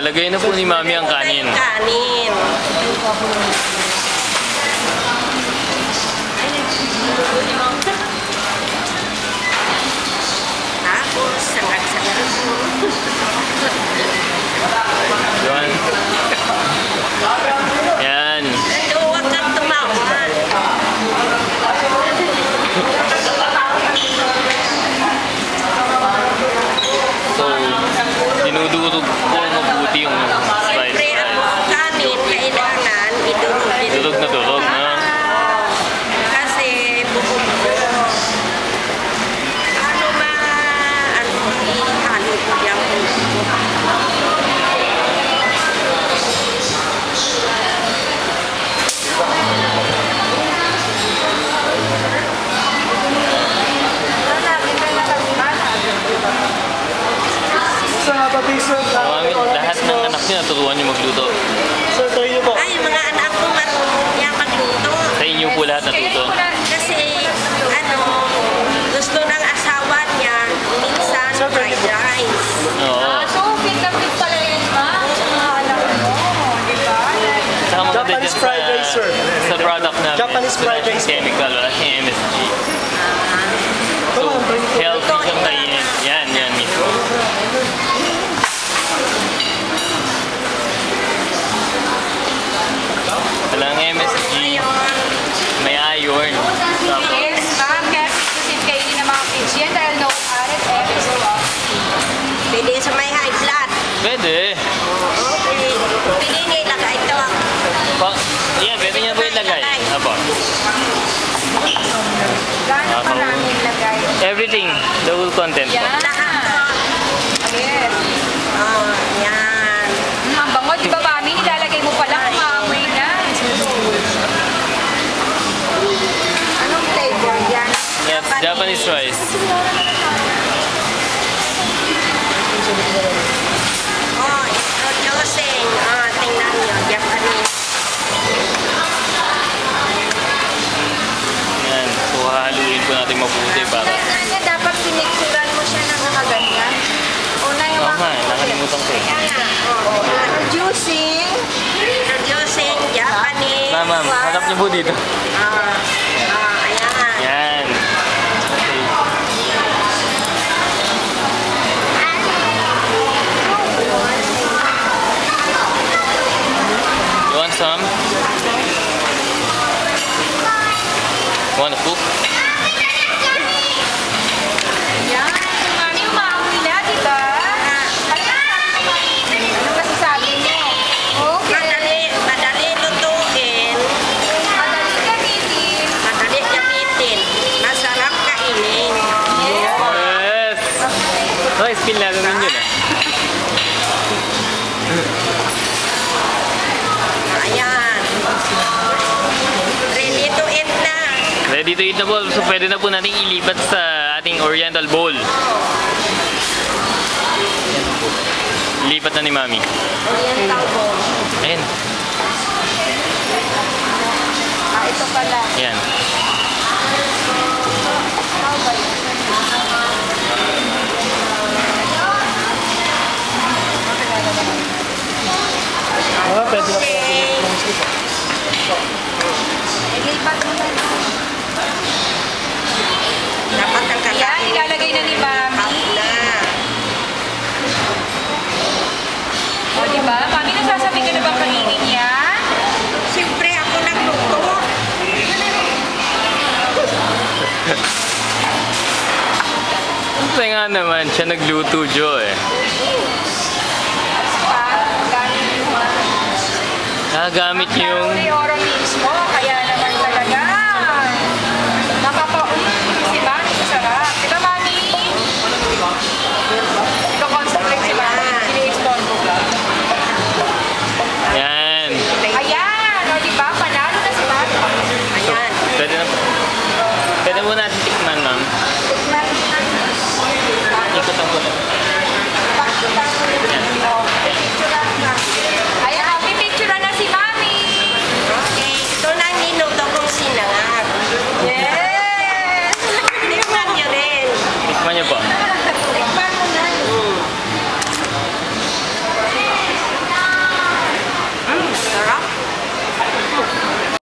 Lalagay na po ni Mami ang kanin. Kanin. Tapos, sagag-sagag mo. Yan. Yan. Huwag kang tumawa. So, dinudurog po mabuti yung fried Siyempre, ang rice. kanin, kailangan idurog din. Durog na durog, no? Kasi bubog ko. Ano ihalo ko yung bubog ko. Mami, lahat ng anak niya naturuan niyo magluto. Sir, try niyo po. Ay, mga anak ko marunong niya magluto. Sa inyo po lahat natuto. Kasi, gusto ng asawa niya, minsan fried rice. Oo. So, fit pala yun, ma? Alam mo, di ba? Saka maganda Japanese dyan fried rice, sir. sa product namin. Japanese fried rice. Chemical, wala siyang MSG. So, healthy siyang kainin. Yan mismo. Walang MSG, may iron. Yes, ma'am. Kaya fit kainin ng mga kids yan dahil no added MSG. Pwede sa may high blood. Pwede. Okay. Pwede niya ilagay ito. Yan, pwede niya po ilagay. Apo. Gano'ng maraming lagay? Everything, the whole content po. Yan. Yes. Yan. Ang bango, di ba, mami? Nilalagay mo pala kung maamoy na. Anong flavor yan? Yes, Japanese rice. Introducing. Tingnan nyo, Japanese. Yan, so hahaluin po natin mabuti para... Kanya dapat pinikturan mo siya ng nakaganyan. Una yung Oo nga, nakalimutan ko eh. Introducing. Introducing Japanese. Ma'am, hanap niyo po dito. Ayan. Yan. You want some? Want a cook? Yan. Mami, umaamoy na, di ba? Ano masasabi mo? Okay. Madali lutuin. Madali gamitin. Madali gamitin. Masarap kainin. Yes! Oh, spill natin yun yun ah. Ayan. Ready to eat na. Ready to eat na po. So pwede na po natin ilipat sa ating oriental bowl. Lipat na ni Mami. Oriental bowl. Ayan. Ito pala. Yan. Pwede na po. Ilipat mo na. Dapat ang Yan, kakain. ilalagay na ni Mami. Na. O, di ba? Mami, nasasabi ka na bang kainin yan? Siyempre ako nagluto. Kasi nga naman, siya nagluto, Jo eh. Gamit mo. Nakagamit niyo yung Orong